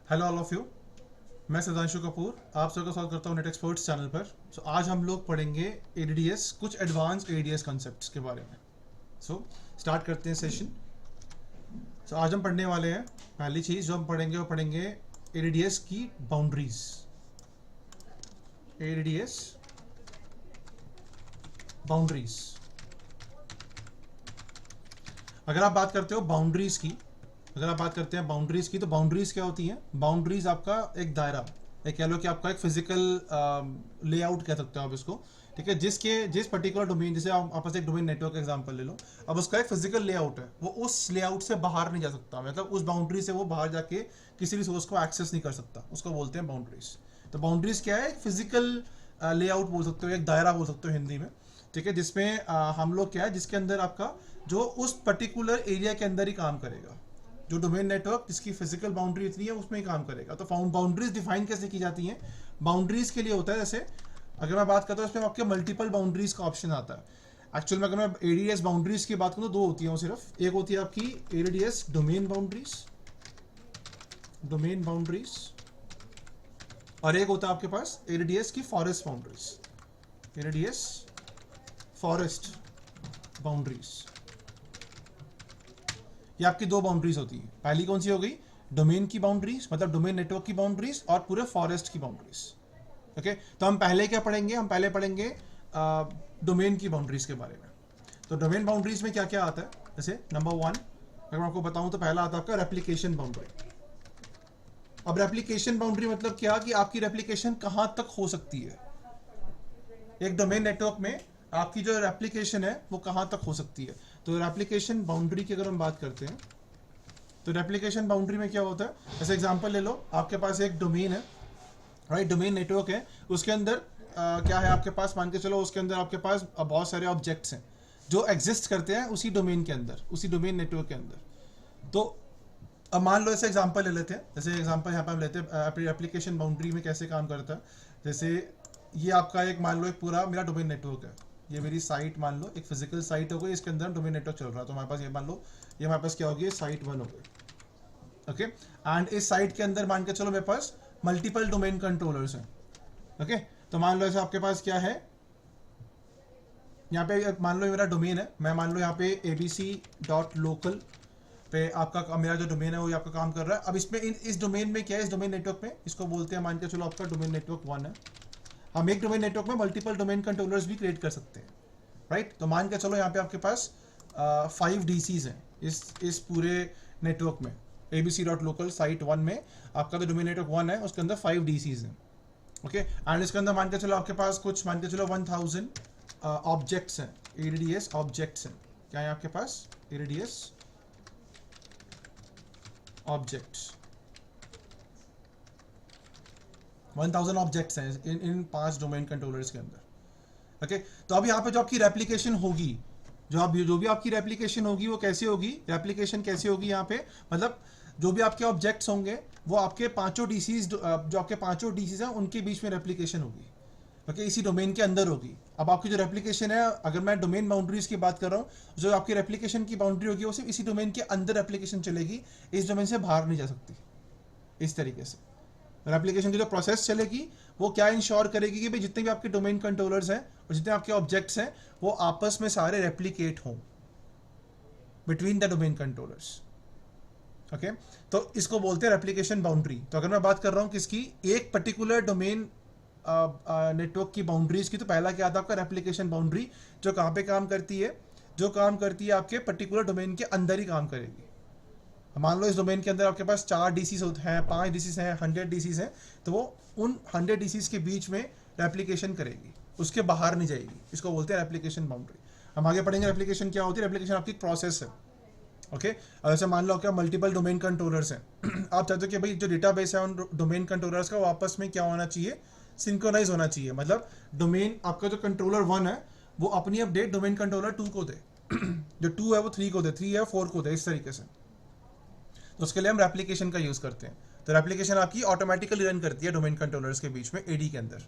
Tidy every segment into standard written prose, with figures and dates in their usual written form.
Hello all of you. मैं सुधांशु कपूर आप सबका स्वागत करता हूँ नेट एक्सपर्ट्स चैनल पर। आज हम लोग पढ़ेंगे एडीडीएस, कुछ एडवांस एडीडीएस कॉन्सेप्ट्स के बारे में। स्टार्ट करते हैं सेशन। आज हम पढ़ने वाले हैं, पहली चीज़ जो हम पढ़ेंगे वो पढ़ेंगे एडीडीएस की बाउंड्रीज। ADDS boundaries. अगर आप बात करते हो बाउंड्रीज की, अगर आप बात करते हैं बाउंड्रीज की, तो बाउंड्रीज क्या होती हैं? बाउंड्रीज आपका एक दायरा, एक कह लो कि आपका एक फिजिकल लेआउट कह सकते हो आप इसको, ठीक है, जिस पर्टिकुलर डोमेन, जैसे आप आपस एक डोमेन नेटवर्क एग्जांपल ले लो, अब उसका एक फिजिकल लेआउट है, वो उस लेआउट से बाहर नहीं जा सकता, मतलब उस बाउंड्री से वो बाहर जाके किसी भी सोर्स को एक्सेस नहीं कर सकता, उसको बोलते हैं बाउंड्रीज। तो बाउंड्रीज क्या है? एक फिजिकल लेआउट बोल सकते हो, एक दायरा बोल सकते हो हिंदी में, ठीक है, जिसमें हम लोग क्या है, जिसके अंदर आपका जो उस पर्टिकुलर एरिया के अंदर ही काम करेगा, जो डोमेन नेटवर्क जिसकी फिजिकल बाउंड्री इतनी है उसमें ही काम करेगा। तो बाउंड्रीज डिफाइन कैसे की जाती हैं? बाउंड्रीज के लिए होता है, जैसे अगर मैं बात करता हूँ इसमें आपके मल्टीपल बाउंड्रीज का ऑप्शन आता है। एक्चुअल में अगर मैं एडीडीएस बाउंड्रीज की बात करूँ तो दो होती है वो, सिर्फ एक होती है आपकी ADDS domain boundaries, domain boundaries, और एक होता है आपके पास एडीडीएस की forest boundaries, ADDS forest boundaries. ये आपकी दो बाउंड्रीज होती है। पहली कौन सी हो गई? डोमेन की बाउंड्रीज, मतलब डोमेन नेटवर्क की बाउंड्रीज, और पूरे फॉरेस्ट की बाउंड्रीज। ओके, तो हम पहले क्या पढ़ेंगे? हम पहले पढ़ेंगे डोमेन की बाउंड्रीज के बारे में। तो डोमेन बाउंड्रीज में क्या क्या आता है? जैसे नंबर 1 अगर मैं आपको बताऊं तो पहला आता है आपका रेप्लिकेशन बाउंड्री। अब रेप्लिकेशन बाउंड्री मतलब क्या कि आपकी रेप्लिकेशन कहां तक हो सकती है, एक डोमेन नेटवर्क में आपकी जो रेप्लिकेशन है वो कहां तक हो सकती है। तो रेप्लिकेशन बाउंड्री की अगर हम बात करते हैं तो रेप्लिकेशन बाउंड्री में क्या होता है, जैसे एग्जांपल ले लो, आपके पास एक डोमेन है, राइट, डोमेन नेटवर्क है, उसके अंदर क्या है आपके पास, मान के चलो उसके अंदर आपके पास बहुत सारे ऑब्जेक्ट्स हैं जो एग्जिस्ट करते हैं उसी डोमेन के अंदर, उसी डोमेन नेटवर्क के अंदर। तो अब मान लो ऐसे एग्जांपल ले लेते हैं, जैसे एग्जांपल यहाँ पे हम लेते हैं एप्लीकेशन बाउंड्री में कैसे काम करता है। जैसे ये आपका एक, मान लो एक पूरा मेरा डोमेन नेटवर्क है, ये मेरी साइट मान लो एक फिजिकल साइट हो गई, इसके अंदर डोमेन नेटवर्क चल रहा है। तो हमारे पास ये मान लो, ये हमारे पास क्या होगी, साइट 1 हो गई। ओके, एंड इस साइट के अंदर मान के चलो मेरे पास मल्टीपल डोमेन कंट्रोलर्स हैं। ओके, तो मान लो ऐसे आपके पास क्या है, यहाँ पे मान लो मेरा डोमेन है, मैं मान लो यहाँ पे abc.local पे आपका मेरा जो डोमेन है वो आपका काम कर रहा है। अब इसमें इस डोमेन में क्या है, इस डोमेन नेटवर्क में, इसको बोलते हैं मान के चलो आपका डोमेन नेटवर्क 1 है। हम एक डोमेन नेटवर्क में मल्टीपल डोमेन कंट्रोलर्स भी क्रिएट कर सकते हैं, राइट। तो मान के चलो यहाँ पे आपके पास 5 DCs हैं इस पूरे नेटवर्क में, abc.local साइट 1 में आपका जो डोमेन नेटवर्क 1 है उसके अंदर 5 DCs हैं। ओके, एंड इसके अंदर मान के चलो आपके पास कुछ, मान के चलो 1000 ऑब्जेक्ट्स हैं, एडीडीएस ऑब्जेक्ट्स हैं। क्या है आपके पास? एडीडीएस ऑब्जेक्ट्स, 1000 ऑब्जेक्ट्स हैं इन 5 डोमेन कंट्रोलर्स के अंदर। ओके, तो अब यहाँ पे जो आपकी रेप्लिकेशन होगी, जो भी आपकी रेप्लिकेशन होगी वो कैसे होगी, रेप्लिकेशन कैसे होगी यहाँ पे, मतलब जो भी आपके ऑब्जेक्ट्स होंगे वो आपके पांचों डीसीज, जो आपके पांचों डीसीज हैं उनके बीच में रेप्लिकेशन होगी। ओके, इसी डोमेन के अंदर होगी। अब आपकी जो रेप्लिकेशन है, अगर मैं डोमेन बाउंड्रीज की बात कर रहा हूँ, जो आपकी रेप्लिकेशन की बाउंड्री होगी वो सिर्फ इसी डोमेन के अंदर रेप्लिकेशन चलेगी, इस डोमेन से बाहर नहीं जा सकती। इस तरीके से रेप्लिकेशन की जो प्रोसेस चलेगी वो क्या इंश्योर करेगी कि भाई जितने भी आपके डोमेन कंट्रोलर्स हैं और जितने आपके ऑब्जेक्ट्स हैं वो आपस में सारे रेप्लिकेट हों between the domain controllers. Okay, तो इसको बोलते हैं रेप्लिकेशन बाउंड्री। तो अगर मैं बात कर रहा हूँ किसकी, एक पर्टिकुलर डोमेन नेटवर्क की बाउंड्रीज की, तो पहला क्या आता है आपका रेप्लिकेशन बाउंड्री, जो कहाँ पे काम करती है, जो काम करती है आपके पर्टिकुलर डोमेन के अंदर ही काम करेगी। मान लो इस डोमेन के अंदर आपके पास 4 DCs हैं, 5 DCs हैं, 100 DCs हैं, तो वो उन 100 DCs के बीच में रेप्लिकेशन करेगी, उसके बाहर नहीं जाएगी। इसको बोलते हैं रेप्लिकेशन बाउंड्री। हम आगे पढ़ेंगे रेप्लिकेशन क्या होती है। रेप्लिकेशन आपकी प्रोसेस है। ओके, जैसे मान लो क्या मल्टीपल डोमेन कंट्रोलर्स हैं आप चाहते हो कि भाई जो डेटाबेस है उन डोमेन कंट्रोलर्स का वो आपस में क्या होना चाहिए, सिंक्रोनाइज होना चाहिए। मतलब डोमेन आपका जो कंट्रोलर 1 है वो अपनी अपडेट डोमेन कंट्रोलर 2 को दे जो 2 है वो 3 को दे, 3 है 4 को दे, इस तरीके से। तो उसके लिए हम रेप्लिकेशन का यूज़ करते हैं। तो रेप्लिकेशन आपकी ऑटोमेटिकली रन करती है डोमेन कंट्रोलर्स के बीच में, एडी के अंदर।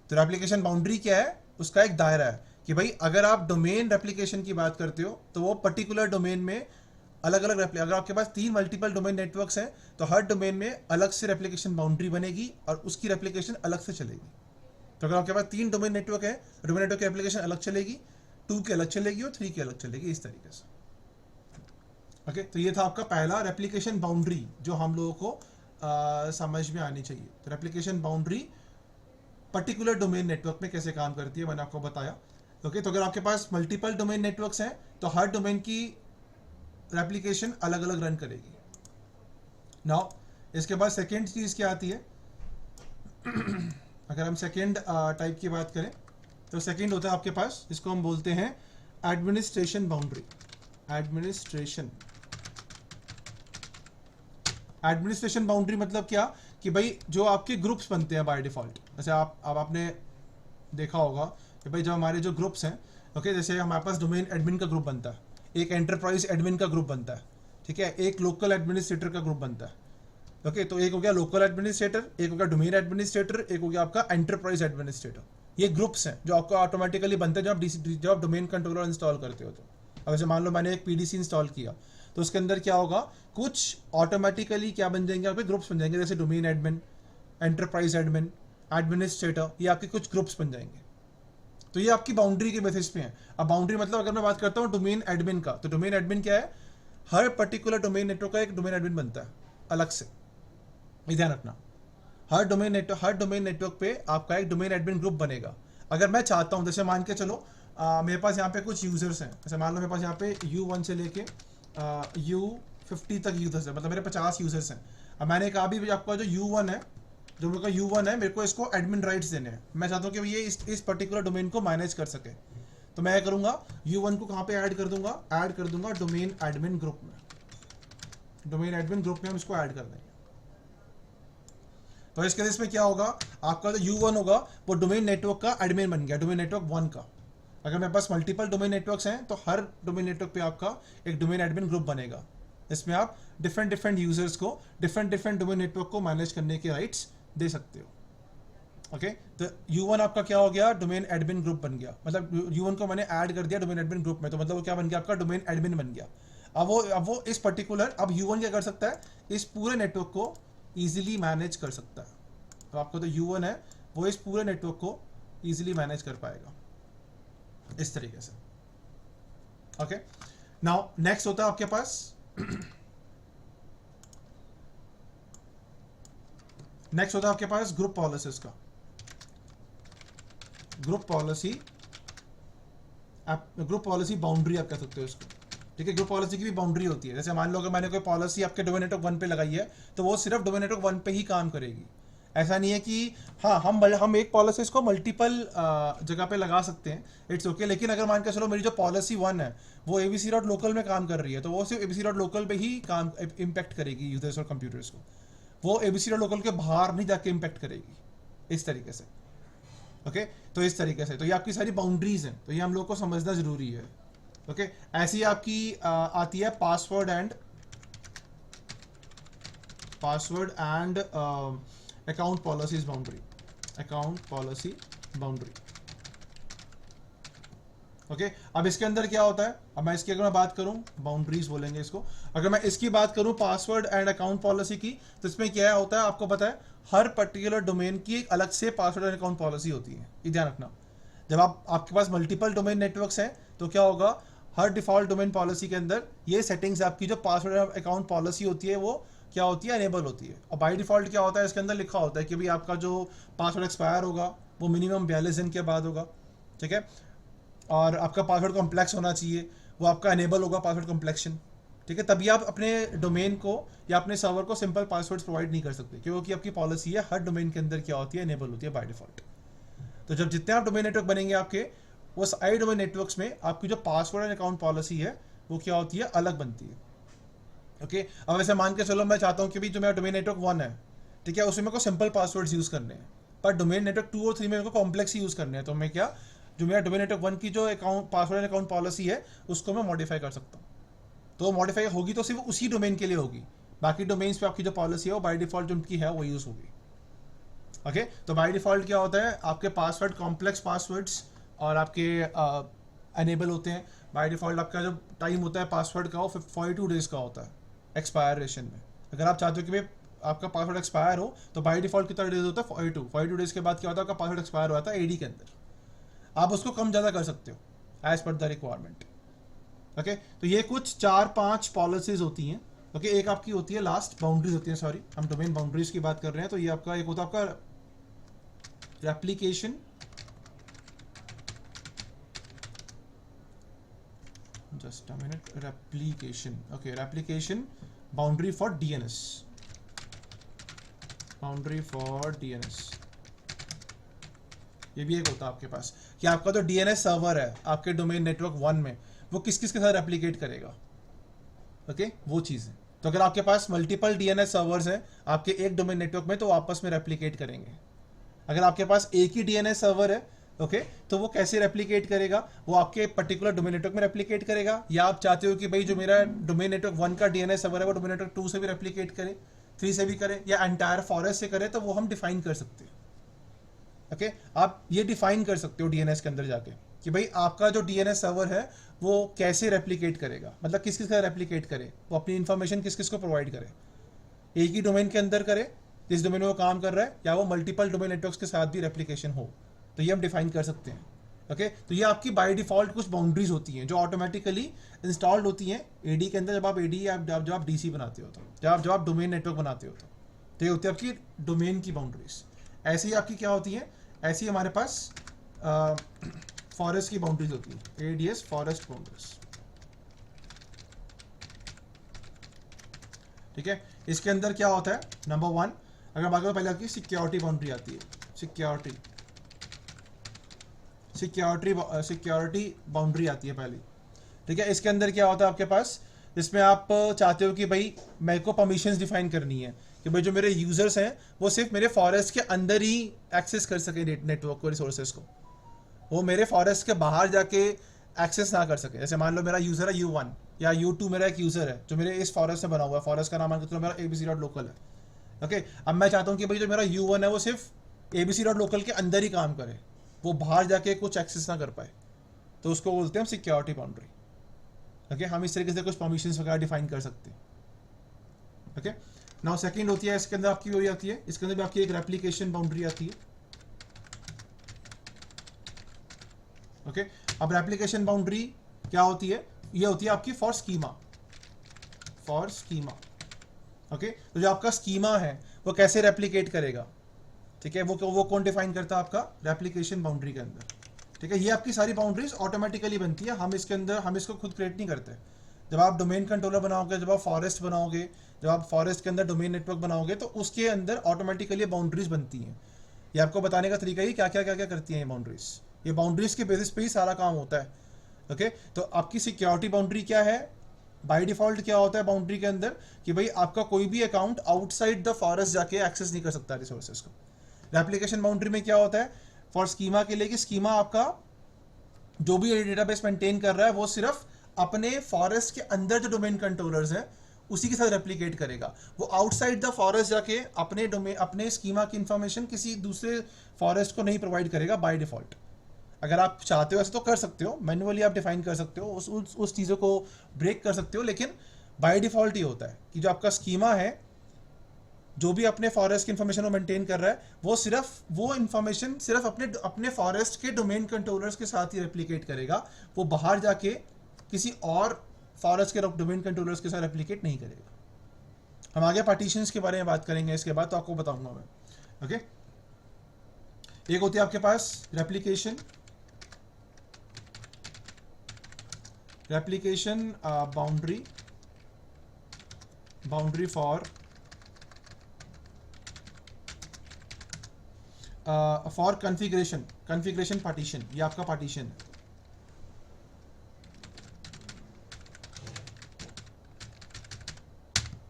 तो रेप्लिकेशन बाउंड्री क्या है, उसका एक दायरा है कि भाई अगर आप डोमेन रेप्लिकेशन की बात करते हो तो वो पर्टिकुलर डोमेन में अलग अलग अगर आपके पास 3 मल्टीपल डोमेन नेटवर्क्स हैं तो हर डोमेन में अलग से रेप्लिकेशन बाउंड्री बनेगी और उसकी रेप्लिकेशन अलग से चलेगी। तो अगर आपके पास 3 डोमेन नेटवर्क है, डोमेन नेटवर्क की एप्लीकेशन अलग चलेगी, 2 की अलग चलेगी और 3 की अलग चलेगी, इस तरीके से। ओके, तो ये था आपका पहला रेप्लिकेशन बाउंड्री जो हम लोगों को समझ में आनी चाहिए। तो replication boundary particular domain network में कैसे काम करती है मैंने आपको बताया। ओके, तो अगर आपके पास मल्टीपल डोमेन नेटवर्क्स हैं तो हर डोमेन की रेप्लिकेशन अलग अलग रन करेगी। नाउ इसके बाद सेकेंड चीज क्या आती है अगर हम सेकेंड टाइप की बात करें तो सेकेंड होता है आपके पास, इसको हम बोलते हैं एडमिनिस्ट्रेशन बाउंड्री। एडमिनिस्ट्रेशन बाउंड्री मतलब क्या कि भाई जो आपके ग्रुप्स बनते हैं बाय डिफॉल्ट, जैसे अब आपने देखा होगा कि भाई जो हमारे जो ग्रुप्स हैं, ओके, जैसे हमारे पास डोमेन एडमिन का ग्रुप बनता है, एक एंटरप्राइज एडमिन का ग्रुप बनता है, ठीक है, एक लोकल एडमिनिस्ट्रेटर का ग्रुप बनता है। ओके, तो एक हो गया लोकल एडमिनिस्ट्रेटर, एक हो गया डोमेन एडमिनिस्ट्रेटर, एक हो गया आपका एंटरप्राइज एडमिनिस्ट्रेटर। ये ग्रुप्स हैं जो आपको ऑटोमेटिकली बनते हैं जब आप डोमेन कंट्रोलर इंस्टॉल करते हो। तो अब जैसे मान लो मैंने एक पीडीसी इंस्टॉल किया तो उसके अंदर क्या होगा, कुछ ऑटोमेटिकली क्या बन जाएंगे, आपके ग्रुप्स बन जाएंगे, जैसे domain admin, enterprise admin, administrator, ये आपके कुछ ग्रुप्स बन जाएंगे। तो ये आपकी बाउंड्री के बेसिस पे है। अब बाउंड्री मतलब अगर मैं बात करता हूँ डोमेन एडमिन का, तो डोमेन एडमिन क्या है, हर पर्टिकुलर डोमेन नेटवर्क का एक डोमेन एडमिन बनता है अलग से, ये ध्यान रखना। हर डोमेन नेटवर्क पे आपका एक डोमेन एडमिन ग्रुप बनेगा। अगर मैं चाहता हूँ, जैसे मान के चलो मेरे पास यहाँ पे कुछ यूजर्स हैं, जैसे मान लो मेरे पास यहाँ पे U1 से लेके U50 तक यूजर्स है, मतलब मेरे 50 यूजर्स हैं। अब मैंने कहा भी आपका जो U1 है, मेरे को इसको एडमिन राइट्स देने हैं। मैं चाहता हूँ कि ये इस पर्टिकुलर डोमेन को मैनेज कर सके, तो मैं करूँगा U1 को कहाँ पे ऐड कर दूंगा डोमेन एडमिन ग्रुप में। डोमेन एडमिन ग्रुप में हम इसको ऐड कर देंगे। तो इस केस में क्या होगा, आपका जो U1 होगा वो डोमेन नेटवर्क का एडमिन बन गया, डोमेन नेटवर्क 1 का। अगर मेरे पास मल्टीपल डोमेन नेटवर्क्स हैं तो हर डोमेन नेटवर्क पे आपका एक डोमेन एडमिन ग्रुप बनेगा। इसमें आप डिफरेंट यूजर्स को डिफरेंट डोमेन नेटवर्क को मैनेज करने के राइट्स दे सकते हो। ओके, तो U1 आपका क्या हो गया, डोमेन एडमिन ग्रुप बन गया। मतलब U1 को मैंने ऐड कर दिया डोमेन एडमिन ग्रुप में, तो मतलब वो क्या बन गया, आपका डोमेन एडमिन बन गया। अब वो इस पर्टिकुलर, अब U1 क्या कर सकता है, इस पूरे नेटवर्क को इजीली मैनेज कर सकता है। तो आपको तो U1 है वो इस पूरे नेटवर्क को इजीली मैनेज कर पाएगा इस तरीके से। ओके, नाउ नेक्स्ट होता है आपके पास ग्रुप पॉलिसीज का। ग्रुप पॉलिसी बाउंड्री आप कह सकते हो इसको, ठीक है। ग्रुप पॉलिसी की भी बाउंड्री होती है। जैसे मान लो अगर मैंने कोई पॉलिसी आपके डोमेन नेटवर्क 1 पे लगाई है तो वो सिर्फ डोमेन नेटवर्क 1 पे ही काम करेगी। ऐसा नहीं है कि हाँ हम एक पॉलिसी को मल्टीपल जगह पे लगा सकते हैं, इट्स ओके। लेकिन अगर मान के चलो मेरी जो पॉलिसी 1 है वो abc.local में काम कर रही है, तो वो सिर्फ abc.local पे ही काम इम्पैक्ट करेगी यूजर्स और कंप्यूटर्स को, वो abc.local के बाहर नहीं जाके इम्पैक्ट करेगी, इस तरीके से। ओके, तो इस तरीके से तो ये आपकी सारी बाउंड्रीज हैं, तो ये हम लोग को समझना जरूरी है। ओके, ऐसी आपकी आती है password and account policy boundary. Okay, अब इसके अंदर क्या होता है, अब मैं इसकी अगर मैं बात करूं, बाउंड्रीज बोलेंगे इसको। अगर मैं इसकी बात करूं पासवर्ड एंड अकाउंट पॉलिसी की, तो इसमें क्या होता है आपको पता है, हर पर्टिकुलर डोमेन की एक अलग से पासवर्ड एंड अकाउंट पॉलिसी होती है। ये ध्यान रखना, जब आपके पास मल्टीपल डोमेन नेटवर्क्स हैं तो क्या होगा, हर डिफॉल्ट डोमेन पॉलिसी के अंदर ये सेटिंग्स आपकी जो पासवर्ड एंड अकाउंट पॉलिसी होती है वो क्या होती है, अनेबल होती है। और बाय डिफॉल्ट क्या होता है, इसके अंदर लिखा होता है कि भाई आपका जो पासवर्ड एक्सपायर होगा वो मिनिमम 42 दिन के बाद होगा, ठीक है। और आपका पासवर्ड कॉम्प्लेक्स होना चाहिए, वो आपका अनेबल होगा पासवर्ड कॉम्प्लेक्शन, ठीक है। तभी आप अपने डोमेन को या अपने सर्वर को सिंपल पासवर्ड प्रोवाइड नहीं कर सकते, क्योंकि आपकी पॉलिसी है हर डोमेन के अंदर क्या होती है, अनेबल होती है बाय डिफॉल्ट। तो जब जितने आप डोमेन नेटवर्क बनेंगे आपके, वो सारे डोमेन नेटवर्क्स में आपकी जो पासवर्ड एंड अकाउंट पॉलिसी है वो क्या होती है, अलग बनती है। ओके, अब ऐसे मान के चलो मैं चाहता हूँ कि भी जो मेरा डोमेन नेटवर्क 1 है, ठीक है, उसमें मेरे को सिंपल पासवर्ड्स यूज करने हैं, पर डोमेन नेटवर्क 2 और 3 में मेरे को कॉम्प्लेक्स यूज करने हैं। तो मैं क्या, जो मेरा डोमेन नेटवर्क 1 की जो account password and account policy है उसको मैं मॉडिफाई कर सकता हूँ। तो मॉडिफाई होगी तो सिर्फ उसी डोमेन के लिए होगी, बाकी डोमेन्स पे आपकी जो पॉलिसी है वो बाय डिफॉल्ट जो उनकी है वो यूज होगी। ओके, तो बाय डिफॉल्ट क्या होता है, आपके पासवर्ड कॉम्प्लेक्स पासवर्ड्स और आपके अनेबल होते हैं, बाय डिफ़ॉल्ट आपका जो टाइम होता है पासवर्ड का वो 42 डेज़ का होता है एक्सपायरेशन में। अगर आप चाहते हो कि भाई आपका पासवर्ड एक्सपायर हो तो बाय डिफ़ॉल्ट कितना डेज होता है 42 डेज़ के बाद क्या होता है आपका पासवर्ड एक्सपायर हो जाता है एडी के अंदर। आप उसको कम ज़्यादा कर सकते हो as per the requirement. Okay, तो ये कुछ 4-5 पॉलिसीज होती हैं। ओके, एक आपकी होती है लास्ट बाउंड्रीज होती है, सॉरी हम डोमेन बाउंड्रीज की बात कर रहे हैं। तो ये आपका एक होता है आपका replication, just a minute, replication. Okay, replication boundary for DNS, boundary for DNS. ये भी एक होता है आपके पास कि आपका जो डीएनएस सर्वर है आपके डोमेन नेटवर्क 1 में वो किस किस के साथ रेप्लिकेट करेगा। ओके, वो चीज़ है। तो अगर आपके पास मल्टीपल डीएनएस सर्वर्स हैं आपके एक डोमेन नेटवर्क में तो आपस में रेप्लिकेट करेंगे। अगर आपके पास एक ही डीएनएस सर्वर है ओके, तो वो कैसे रेप्लिकेट करेगा, वो आपके पर्टिकुलर डोमेन नेटवर्क में रेप्लिकेट करेगा, या आप चाहते हो कि भाई जो मेरा डोमेन नेटवर्क 1 का डीएनएस सर्वर है वो डोमेन नेटवर्क 2 से भी रेप्लिकेट करे, 3 से भी करे, या एंटायर फॉरेस्ट से करे, तो वो हम डिफाइन कर सकते हैं। ओके, आप ये डिफाइन कर सकते हो डीएनएस के अंदर जाके कि भाई आपका जो डीएनएस सर्वर है वो कैसे रेप्लिकेट करेगा, मतलब किस किस का रेप्लिकेट करे, वो अपनी इन्फॉर्मेशन किस किस को प्रोवाइड करे, एक ही डोमेन के अंदर करे जिस डोमेन में वो काम कर रहा है, या वो मल्टीपल डोमेन नेटवर्क्स के साथ भी रेप्लिकेशन हो, तो ये हम डिफाइन कर सकते हैं। ओके, तो ये आपकी बाय डिफॉल्ट कुछ बाउंड्रीज होती हैं जो ऑटोमेटिकली इंस्टॉल्ड होती हैं एडी के अंदर। जब आप एडी या जब आप डीसी बनाते हो तो जब आप डोमेन नेटवर्क बनाते हो तो ये होती है आपकी डोमेन की बाउंड्रीज। ऐसे ही आपकी क्या होती है, ऐसी हमारे पास फॉरेस्ट की बाउंड्रीज होती है, एडीएस फॉरेस्ट बाउंड्रीज। ठीक है, इसके अंदर क्या होता है, नंबर 1 अगर बात करें पहले आपकी सिक्योरिटी बाउंड्री आती है, सिक्योरिटी बाउंड्री आती है पहली। ठीक है, इसके अंदर क्या होता है आपके पास, जिसमें आप चाहते हो कि भाई मेरे को परमिशंस डिफाइन करनी है कि भाई जो मेरे यूजर्स हैं वो सिर्फ मेरे फॉरेस्ट के अंदर ही एक्सेस कर सके नेटवर्क को, रिसोर्सेज को, वो मेरे फॉरेस्ट के बाहर जाके एक्सेस ना कर सके। जैसे मान लो मेरा यूज़र है U1 या U2, मेरा एक यूज़र है जो मेरे इस फॉरेस्ट में बना हुआ है, फॉरेस्ट का नाम मान के चलो मेरा abc.local है। ओके, अब मैं चाहता हूँ कि भाई जो मेरा U1 है वो सिर्फ abc.local के अंदर ही काम करे, वो बाहर जाके कुछ एक्सेस ना कर पाए, तो उसको बोलते हैं हम सिक्योरिटी बाउंड्री। ओके, हम इस तरीके से कुछ परमिशंस वगैरह डिफाइन कर सकते हैं। ओके, नाउ सेकंड होती है, इसके अंदर आपकी वही आती है, इसके अंदर भी आपकी एक रेप्लिकेशन बाउंड्री आती है। ओके, अब रेप्लिकेशन बाउंड्री क्या होती है, ये होती है आपकी फॉर स्कीमा। ओके, तो जो आपका स्कीमा है वो कैसे रेप्लिकेट करेगा, ठीक है, वो कौन डिफाइन करता है, आपका रेप्लिकेशन बाउंड्री के अंदर। ठीक है, ये आपकी सारी बाउंड्रीज ऑटोमेटिकली बनती है, हम इसको खुद क्रिएट नहीं करते। जब आप डोमेन कंट्रोलर बनाओगे, जब आप फॉरेस्ट बनाओगे, जब आप फॉरेस्ट के अंदर डोमेन नेटवर्क बनाओगे, तो उसके अंदर ऑटोमेटिकली बाउंड्रीज बनती हैं। ये आपको बताने का तरीका ही क्या क्या करती हैं ये बाउंड्रीज। ये बाउंड्रीज के बेसिस पे ही सारा काम होता है। ओके, तो आपकी सिक्योरिटी बाउंड्री क्या है, बाय डिफॉल्ट क्या होता है बाउंड्री के अंदर कि भाई आपका कोई भी अकाउंट आउटसाइड द फॉरेस्ट जाके एक्सेस नहीं कर सकता रिसोर्सेज को। रेप्लिकेशन बाउंड्री में क्या होता है फॉर स्कीमा के लिए कि स्कीमा आपका जो भी डेटाबेस मेंटेन कर रहा है वो सिर्फ अपने फॉरेस्ट के अंदर जो डोमेन कंट्रोलर्स हैं उसी के साथ रेप्लिकेट करेगा, वो आउटसाइड द फॉरेस्ट जाके अपने स्कीमा की इंफॉर्मेशन किसी दूसरे फॉरेस्ट को नहीं प्रोवाइड करेगा बाय डिफॉल्ट। अगर आप चाहते हो ऐसे तो कर सकते हो, मैन्युअली आप डिफाइन कर सकते हो, उस चीज़ों को ब्रेक कर सकते हो, लेकिन बाय डिफॉल्ट ये होता है कि जो आपका स्कीमा है जो भी अपने फॉरेस्ट की इंफॉर्मेशन को मेंटेन कर रहा है वो इंफॉर्मेशन सिर्फ अपने फॉरेस्ट के डोमेन कंट्रोलर्स के साथ ही रेप्लिकेट करेगा, वो बाहर जाके किसी और फॉरेस्ट के डोमेन कंट्रोलर्स के साथ रेप्लिकेट नहीं करेगा। हम आगे पार्टीशंस के बारे में बात करेंगे इसके बाद, तो आपको बताऊंगा मैं। ओके, एक होती है आपके पास replication boundary for configuration partition. ये आपका पार्टीशन है।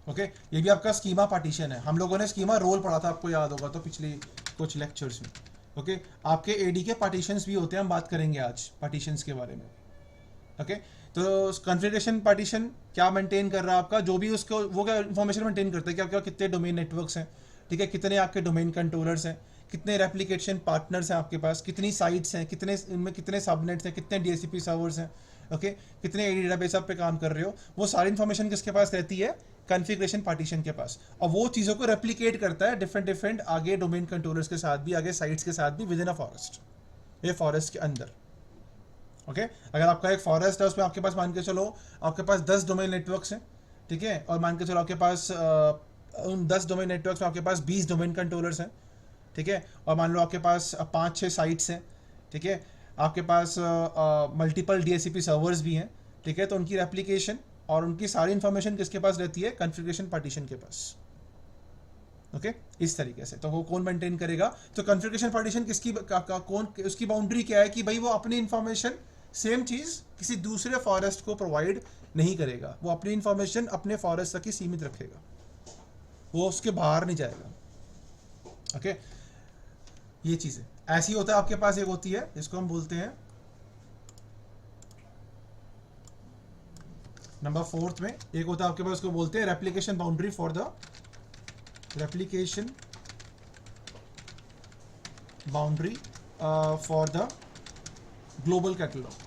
ओके, ये भी आपका स्कीमा पार्टीशन है। हम लोगों ने स्कीमा रोल पढ़ा था, आपको याद होगा तो पिछली कुछ लेक्चर्स में। ओके, आपके एडी के पार्टीशंस भी होते हैं, हम बात करेंगे आज पार्टीशंस के बारे में। ओके, तो कॉन्फ़िगरेशन पार्टीशन क्या मेंटेन कर रहा है आपका, जो भी उसको वो क्या इन्फॉर्मेशन मेंटेन करता है कि आपके कितने डोमेन नेटवर्क्स हैं, ठीक है, कितने आपके डोमेन कंट्रोलर्स हैं, कितने रेप्लिकेशन पार्टनर्स हैं आपके पास, कितनी साइट्स हैं, इनमें कितने सबनेट्स हैं, कितने डीएचसीपी सर्वर्स हैं, ओके कितने एडी डेटाबेस आप पे काम कर रहे हो, वो सारी इन्फॉर्मेशन किसके पास रहती है, कॉन्फ़िगरेशन पार्टीशन के पास, और वो चीज़ों को रेप्लिकेट करता है डिफरेंट आगे डोमेन कंट्रोलर्स के साथ भी, आगे साइट्स के साथ भी विद इन अ फॉरेस्ट, ये फॉरेस्ट के अंदर। ओके अगर आपका एक फॉरेस्ट है उसमें आपके पास मान के चलो आपके पास 10 डोमेन नेटवर्क्स हैं, ठीक है, और मान के चलो आपके पास उन 10 डोमेन नेटवर्क्स में आपके पास 20 डोमेन कंट्रोलर्स हैं, ठीक है, और मान लो आपके पास 5-6 साइट्स हैं, ठीक है, आपके पास मल्टीपल DHCP सर्वर्स भी हैं, ठीक है, तो उनकी रेप्लिकेशन और उनकी सारी इन्फॉर्मेशन किसके पास रहती है, कॉन्फ़िगरेशन पार्टीशन के पास। ओके इस तरीके से तो वो कौन मेंटेन करेगा, तो कॉन्फ़िगरेशन पार्टीशन किसकी कौन उसकी बाउंड्री क्या है कि भाई वो अपनी इन्फॉर्मेशन सेम चीज़ किसी दूसरे फॉरेस्ट को प्रोवाइड नहीं करेगा, वो अपनी इन्फॉर्मेशन अपने फॉरेस्ट तक ही सीमित रखेगा, वो उसके बाहर नहीं जाएगा। ओके ये चीज़ है, ऐसी होता है आपके पास एक होती है जिसको हम बोलते हैं नंबर 4 में, एक होता है आपके पास उसको बोलते हैं replication boundary for the replication boundary for the global catalog।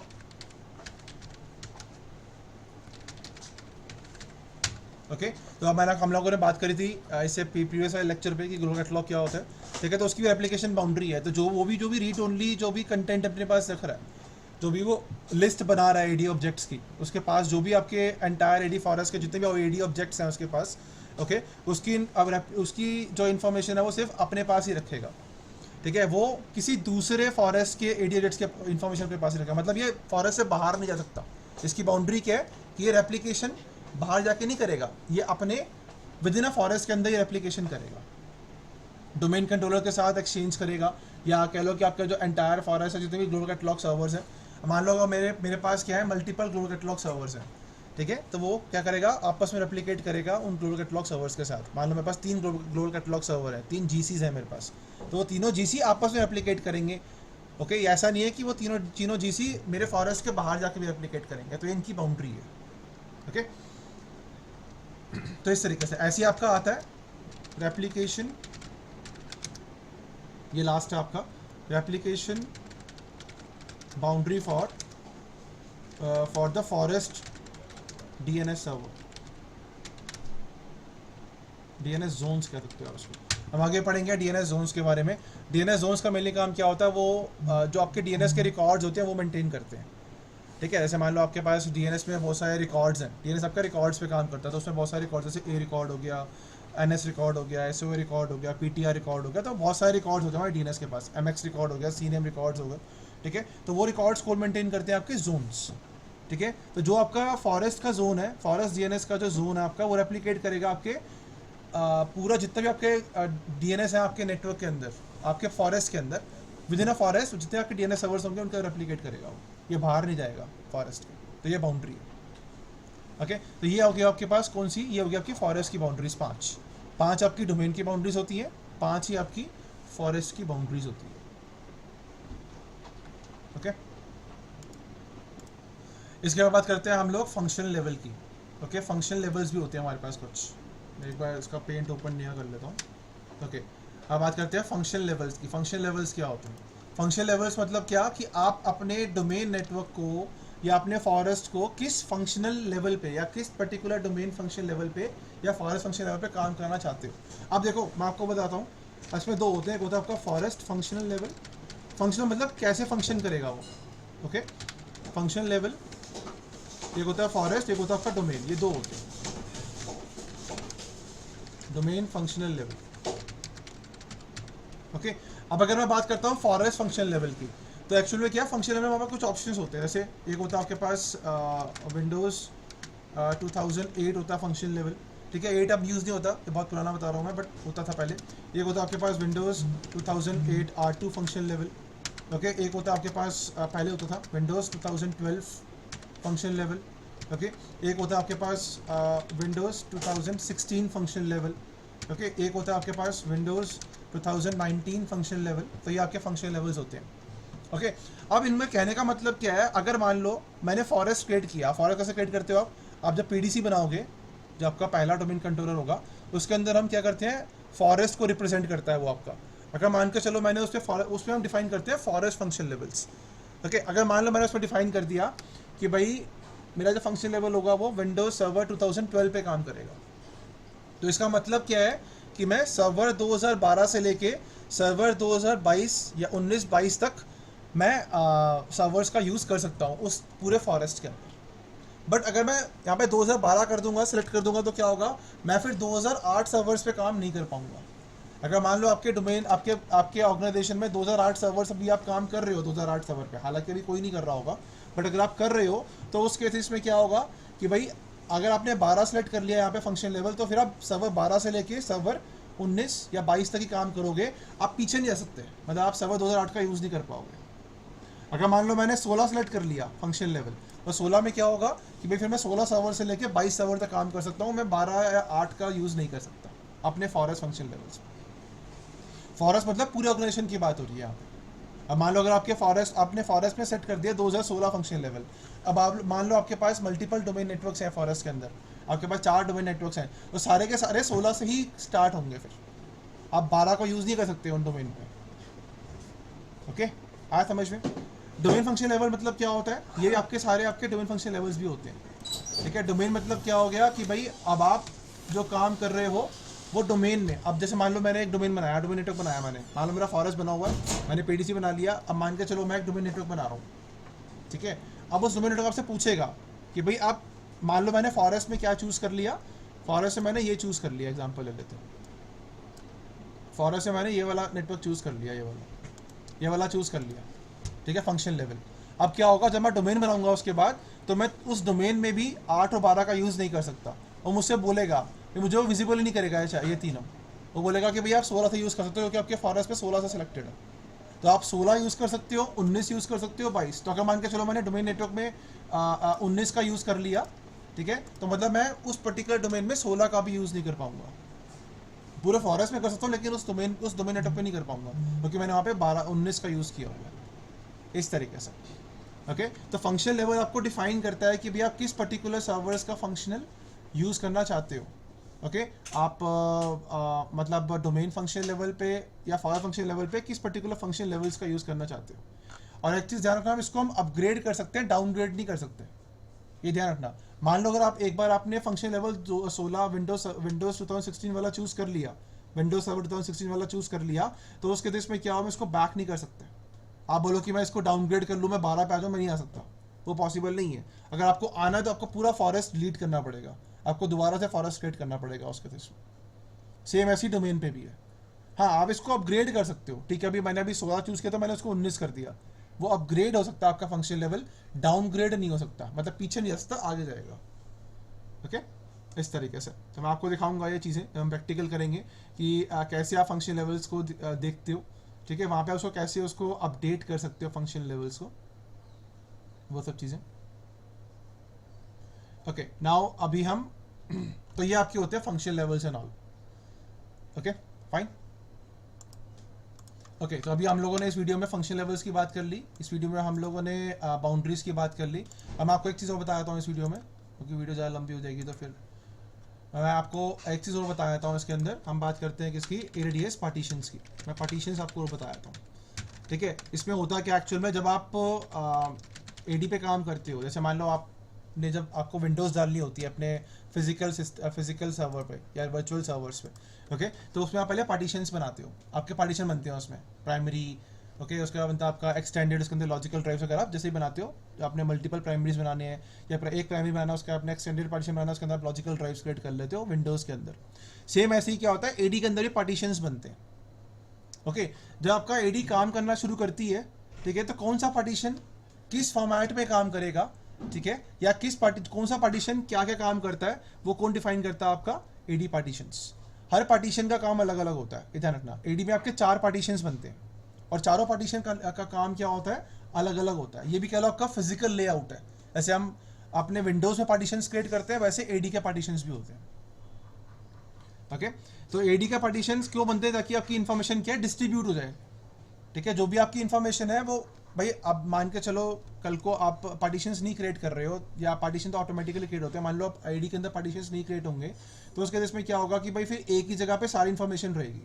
Okay तो अब हम लोगों ने बात करी थी इससे प्रीवियस वाले लेक्चर पे कि ग्लोबल कैटलॉग क्या होता है, ठीक है, तो उसकी भी एप्लीकेशन बाउंड्री है, तो जो वो भी रीड ओनली जो भी कंटेंट अपने पास रख रहा है, जो भी वो लिस्ट बना रहा है एडी ऑब्जेक्ट्स की, उसके पास जो भी आपके एंटायर एडी फॉरेस्ट के जितने भी एडी ऑब्जेक्ट्स हैं उसके पास, ओके उसकी जो इन्फॉर्मेशन है वो सिर्फ अपने पास ही रखेगा, ठीक है, वो किसी दूसरे फॉरेस्ट के एडी ऑब्जेक्ट्स के इन्फॉर्मेशन अपने पास ही रखेगा, मतलब ये फॉरेस्ट से बाहर नहीं जा सकता। इसकी बाउंड्री क्या है कि ये रेप्लिकेशन बाहर जाके नहीं करेगा, ये अपने विद इन अ फॉरेस्ट के अंदर ये रेप्लिकेशन करेगा, डोमेन कंट्रोलर के साथ एक्सचेंज करेगा, या कह लो कि आपका जो एंटायर फॉरेस्ट है जितने भी ग्लोबल कैटलॉग सर्वर्स हैं, मान लो मेरे पास क्या है मल्टीपल ग्लोबल कैटलॉग सर्वर्स हैं, ठीक है, तो वो क्या करेगा आपस में रेप्लिकेट करेगा उन ग्लोबल कैटलॉग सर्वर्स के साथ। मान लो मेरे पास 3 ग्लोबल कैटलॉग सर्वर है, 3 GCs हैं मेरे पास, तो वो तीनों GC आपस में रेप्लिकेट करेंगे। ओके ऐसा नहीं है कि वो तीनों GC मेरे फॉरेस्ट के बाहर जाके भी रेप्लिकेट करेंगे, तो इनकी बाउंड्री है। ओके तो इस तरीके से ऐसी आपका आता है रेप्लिकेशन, ये लास्ट है आपका replication boundary for the forest DNS server, DNS zones कह सकते हो उसको। हम आगे पढ़ेंगे DNS जोन्स के बारे में। DNS जोन्स का मेनली काम क्या होता है, वो जो आपके DNS के रिकॉर्ड्स होते हैं वो मेंटेन करते हैं, ठीक है, जैसे मान लो आपके पास DNS में बहुत सारे रिकॉर्ड्स हैं, DNS आपका रिकॉर्ड्स पे काम करता है, तो उसमें बहुत सारे रिकॉर्ड्स जैसे A रिकॉर्ड हो गया, NS रिकॉर्ड हो गया, SOA रिकॉर्ड हो गया, PTR रिकॉर्ड हो गया, तो बहुत सारे रिकॉर्ड्स होते हैं हमारे DNS के पास, MX रिकॉर्ड हो गया, CNAME रिकॉर्ड्स हो गए, ठीक है, तो वो रिकॉर्ड्स कौन मेंटेन करते हैं, आपके जोन्स, ठीक है, तो जो आपका फॉरेस्ट का जोन है, फॉरेस्ट DNS का जो जोन है आपका, वो रेप्लिकेट करेगा आपके पूरा जितना भी आपके DNS है आपके नेटवर्क के अंदर, आपके फॉरेस्ट के अंदर, विद इन अ फॉरेस्ट जितने आपके DNS सर्वर्स होंगे उनका रेप्लिकेट करेगा वो, ये बाहर नहीं जाएगा फॉरेस्ट के, तो ये बाउंड्री है। ओके तो ये हो गया आपके पास कौन सी, ये हो गया आपकी फॉरेस्ट की बाउंड्रीज 5 आपकी डोमेन की बाउंड्रीज होती है, 5 ही आपकी फॉरेस्ट की बाउंड्रीज होती है। ओके इसके बाद बात करते हैं हम लोग फंक्शनल लेवल की। ओके फंक्शनल लेवल्स भी होते हैं हमारे पास कुछ, एक बार इसका पेंट ओपन नहीं कर लेता हूँ। ओके अब बात करते हैं फंक्शनल लेवल्स की। फंक्शनल लेवल्स क्या होते हैं, फंक्शनल लेवल्स मतलब क्या कि आप अपने डोमेन नेटवर्क को या अपने फॉरेस्ट को किस फंक्शनल लेवल पे या किस पर्टिकुलर डोमेन फंक्शन लेवल पे या फॉरेस्ट फंक्शन लेवल पे काम करना चाहते हो। अब देखो मैं आपको बताता हूँ, इसमें 2 होते हैं, एक होता है आपका फॉरेस्ट फंक्शनल लेवल, फंक्शनल मतलब कैसे फंक्शन करेगा वो। ओके फंक्शनल लेवल एक होता है फॉरेस्ट, एक होता है आपका डोमेन, ये 2 होते हैं, डोमेन फंक्शनल लेवल। ओके अब अगर मैं बात करता हूँ फॉरेस्ट फंक्शनल लेवल की, तो एक्चुअल में क्या फंक्शनल लेवल में हमारे कुछ ऑप्शंस होते हैं। जैसे एक होता है आपके पास विंडोज़ 2008 होता है फंक्शनल लेवल, ठीक है, 8 अब यूज़ नहीं होता, ये बहुत पुराना बता रहा हूँ मैं, बट होता था पहले। एक होता है आपके पास Windows 2008 R2 functional level. Okay एक होता है आपके पास पहले होता था विंडोज़ 2012 फंक्शनल लेवल। ओके एक होता है आपके पास विंडोज़ 2016 फंक्शनल लेवल। ओके एक होता है आपके पास विंडोज़ 2019 फंक्शनल लेवल। तो ये आपके फंक्शनल लेवल्स होते हैं। ओके अब इनमें कहने का मतलब क्या है, अगर मान लो मैंने फॉरेस्ट क्रिएट किया, फॉरेस्ट कैसे क्रिएट करते हो आप जब PDC बनाओगे, जो आपका पहला डोमेन कंट्रोलर होगा, उसके अंदर हम क्या करते हैं, फॉरेस्ट को रिप्रेजेंट करता है वो आपका। अगर मान के चलो मैंने उसमें हम डिफाइन करते हैं फॉरेस्ट फंक्शन लेवल्स। ओके अगर मान लो मैंने उसमें डिफाइन कर दिया कि भाई मेरा जो फंक्शन लेवल होगा वो विंडोज सर्वर 2012 पे काम करेगा। तो इसका मतलब क्या है कि मैं सर्वर 2012 से लेके सर्वर 2022 या 19-22 तक मैं सर्वर्स का यूज़ कर सकता हूँ उस पूरे फॉरेस्ट के अंदर। बट अगर मैं यहाँ पे 2012 कर दूंगा, सिलेक्ट कर दूंगा, तो क्या होगा, मैं फिर 2008 सर्वर्स पे काम नहीं कर पाऊंगा। अगर मान लो आपके डोमेन आपके आपके ऑर्गेनाइजेशन में 2008 सर्वर्स अभी आप काम कर रहे हो 2008 सर्वर पे, हालांकि अभी कोई नहीं कर रहा होगा, बट अगर आप कर रहे हो तो उस केसेस में क्या होगा कि भाई अगर आपने 12 सेलेक्ट कर लिया यहाँ पे फंक्शन लेवल, तो फिर आप सर्वर 12 से लेके सर्वर 19 या 22 तक ही काम करोगे, आप पीछे नहीं जा सकते, मतलब आप सर्वर 2008 का यूज़ नहीं कर पाओगे। अगर मान लो मैंने 16 सेलेक्ट कर लिया फंक्शन लेवल, तो 16 में क्या होगा कि भाई फिर मैं 16 सर्वर से लेके 22 सर्वर तक काम कर सकता हूँ, मैं 12 या 8 का यूज़ नहीं कर सकता अपने फॉरेस्ट फंक्शन लेवल्स में। फॉरेस्ट मतलब पूरे ऑर्गेनाइजेशन की बात हो रही है यहाँ पे। अब मान लो अगर आपने फॉरेस्ट में सेट कर दिया 2016 फंक्शन लेवल, अब आप मान लो आपके पास मल्टीपल डोमेन नेटवर्क्स हैं फॉरेस्ट के अंदर, आपके पास 4 डोमेन नेटवर्क्स हैं, तो सारे के सारे 16 से ही स्टार्ट होंगे, फिर आप 12 को यूज़ नहीं कर सकते उन डोमेन पे। ओके, आया समझ में? डोमेन फंक्शन लेवल मतलब क्या होता है, ये आपके सारे आपके डोमेन फंक्शन लेवल्स भी होते हैं। ठीक है, डोमेन मतलब क्या हो गया कि भाई अब आप जो काम कर रहे हो वो डोमेन में, अब जैसे मान लो मैंने एक डोमेन बनाया, डोमेन नेटवर्क बनाया मैंने, मान लो मेरा फॉरेस्ट बना हुआ है, मैंने पीडीसी बना लिया, अब मान के चलो मैं एक डोमेन नेटवर्क बना रहा हूँ। ठीक है, अब उस डोमेन नेटवर्क आपसे पूछेगा कि भाई आप, मान लो मैंने फॉरेस्ट में क्या चूज़ कर लिया, फॉरेस्ट में मैंने ये चूज़ कर लिया, एग्जाम्पल ले लेते हैं, फॉरेस्ट में मैंने ये वाला नेटवर्क चूज़ कर लिया, ये वाला चूज़ कर लिया। ठीक है, फंक्शन लेवल। अब क्या होगा, जब मैं डोमेन बनाऊंगा उसके बाद, तो मैं उस डोमेन में भी 8 और 12 का यूज़ नहीं कर सकता, और मुझसे बोलेगा कि मुझे वो विजिबल ही नहीं करेगा ये तीनों, वो बोलेगा कि भाई आप 16 से यूज़ कर सकते हो क्योंकि आपके फॉरेस्ट पे 16 से सिलेक्टेड है, तो आप 16 यूज़ कर सकते हो, 19 यूज़ कर सकते हो, 22। तो अगर मान के चलो मैंने डोमेन नेटवर्क में 19 का यूज़ कर लिया, ठीक है, तो मतलब मैं उस पर्टिकुलर डोमेन में 16 का भी यूज़ नहीं कर पाऊंगा। पूरे फॉरेस्ट में कर सकता हूँ लेकिन उस डोमेन नेटवर्क पे नहीं कर पाऊंगा, क्योंकि मैंने वहाँ पे 19 का यूज़ किया हुआ है, इस तरीके से। ओके, तो फंक्शन लेवल आपको डिफाइन करता है कि भाई आप किस पर्टिकुलर सर्वर्स का फंक्शनल यूज़ करना चाहते हो। ओके, आप मतलब डोमेन फंक्शन लेवल पे या फॉर फंक्शन लेवल पे किस पर्टिकुलर फंक्शन लेवल्स का यूज़ करना चाहते हो। और एक चीज़ ध्यान रखना, इसको हम अपग्रेड कर सकते हैं, डाउनग्रेड नहीं कर सकते, ये ध्यान रखना। मान लो अगर आप एक बार आपने फंक्शन लेवल 16 विंडोज 2016 वाला चूज़ कर लिया, विंडोज सर्वर 2016 वाला चूज़ कर लिया, तो उसके केस में क्या हो, हम इसको बैक नहीं कर सकते। आप बोलो कि मैं इसको डाउनग्रेड कर लूँ, मैं 12 पे आ जाऊँ, मैं नहीं आ सकता, वो पॉसिबल नहीं है। अगर आपको आना है तो आपको पूरा फॉरेस्ट डिलीट करना पड़ेगा, आपको दोबारा से फॉरेस्ट क्रिएट करना पड़ेगा उसके केस में। सेम ऐसी डोमेन पे भी है। हाँ, आप इसको अपग्रेड कर सकते हो, ठीक है, अभी मैंने 16 चूज़ किया तो मैंने उसको 19 कर दिया, वो अपग्रेड हो सकता है आपका फंक्शन लेवल, डाउनग्रेड नहीं हो सकता, मतलब पीछे नहीं जा सकता, आगे जाएगा। ओके, इस तरीके से। तो मैं आपको दिखाऊंगा ये चीज़ें, हम प्रैक्टिकल करेंगे कि कैसे आप फंक्शन लेवल्स को देखते हो। ठीक है, वहाँ पे उसको कैसे उसको अपडेट कर सकते हो फंक्शन लेवल्स को, वो सब चीज़ें। ओके, नाउ अभी हम तो ये आपके होते हैं function levels and all. Okay, fine. Okay, तो अभी हम लोगों ने इस वीडियो में फंक्शन लेवल्स की बात कर ली, इस वीडियो में हम लोगों ने बाउंड्रीज की बात कर ली। अब मैं आपको एक चीज़ और बता देता हूँ इस वीडियो में, क्योंकि वीडियो ज़्यादा लंबी हो जाएगी, तो फिर मैं आपको एक चीज़ और बता देता हूँ। इसके अंदर हम बात करते हैं किसकी, एडीएस पार्टीशंस की। मैं पार्टीशंस आपको और बता देता हूँ। ठीक है, इसमें होता है कि एक्चुअल में जब आप एडी पे काम करते हो, जैसे मान लो आपने जब आपको विंडोज़ डालनी होती है अपने फिजिकल सर्वर पे या वर्चुअल सर्वर्स पे, ओके, तो उसमें आप पहले पार्टीशंस बनाते हो, आपके पार्टीशन बनते हैं उसमें, प्राइमरी, ओके, उसके बाद बनता है आपका एक्सटेंडेड, उसके अंदर लॉजिकल ड्राइव्स वगैरह। आप जैसे ही बनाते हो, आपने मल्टीपल प्राइमरीज बनाने हैं या एक प्राइमरी बनाना है, उसका आपने एक्सटेंडेड पार्टीशन बनाना है, उसके अंदर आप लॉजिकल ड्राइव्स क्रिएट कर लेते हो विंडोज़ के अंदर। सेम ऐसे ही क्या होता है, एडी के अंदर भी पार्टीशंस बनते हैं। ओके, जब आपका एडी काम करना शुरू करती है, ठीक है, तो कौन सा पार्टीशन किस फॉर्मेट में काम करेगा, ठीक है, या कौन सा पार्टीशन क्या क्या काम करता है, वो कौन डिफाइन करता है, आपका एडी पार्टीशंस। हर पार्टीशन का काम अलग अलग होता है, ये ध्यान रखना। एडी में आपके 4 पार्टीशंस बनते हैं और चारों पार्टीशन का काम क्या होता है, अलग अलग होता है। ये भी कह लो आपका फिजिकल लेआउट है। जैसे हम अपने विंडोज़ में पार्टीशंस क्रिएट करते हैं, वैसे एडी के पार्टीशंस भी होते हैं। ओके, तो एडी के पार्टीशंस क्यों बनते हैं, ताकि आपकी इन्फॉर्मेशन क्या है, डिस्ट्रीब्यूट हो जाए। ठीक है, जो भी आपकी इन्फॉर्मेशन है वो, भाई अब मान के चलो कल को आप पार्टीशंस नहीं क्रिएट कर रहे हो, या पार्टीशन तो ऑटोमेटिकली क्रिएट होते हैं, मान लो आप आईडी के अंदर पार्टीशंस नहीं क्रिएट होंगे, तो उसके केस में क्या होगा कि भाई फिर एक ही जगह पे सारी इन्फॉर्मेशन रहेगी,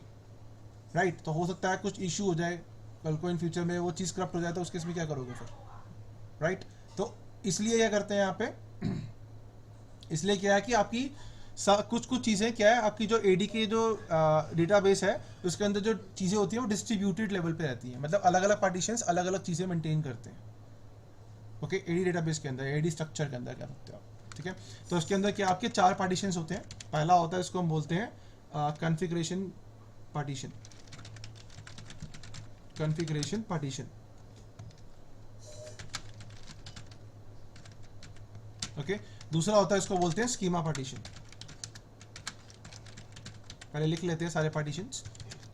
राइट। तो हो सकता है कुछ इशू हो जाए कल को, इन फ्यूचर में वो चीज़ करप्ट हो जाए, तो उसके केस में क्या करोगे फिर, राइट। तो इसलिए क्या करते हैं यहाँ पे, इसलिए क्या है कि आपकी कुछ कुछ चीज़ें क्या है, आपकी जो एडी के जो डेटाबेस है उसके अंदर जो चीज़ें होती हैं वो डिस्ट्रीब्यूटेड लेवल पे रहती हैं, मतलब अलग अलग पार्टीशंस अलग अलग चीज़ें मेंटेन करते हैं। ओके, एडी डेटाबेस के अंदर, एडी स्ट्रक्चर के अंदर क्या रखते हो आप, ठीक है। तो उसके अंदर क्या आपके 4 पार्टीशंस होते हैं। पहला होता है, इसको हम बोलते हैं configuration partition, configuration partition. Okay, दूसरा होता है, इसको बोलते हैं स्कीमा पार्टीशन। पहले लिख लेते हैं सारे पार्टीशंस,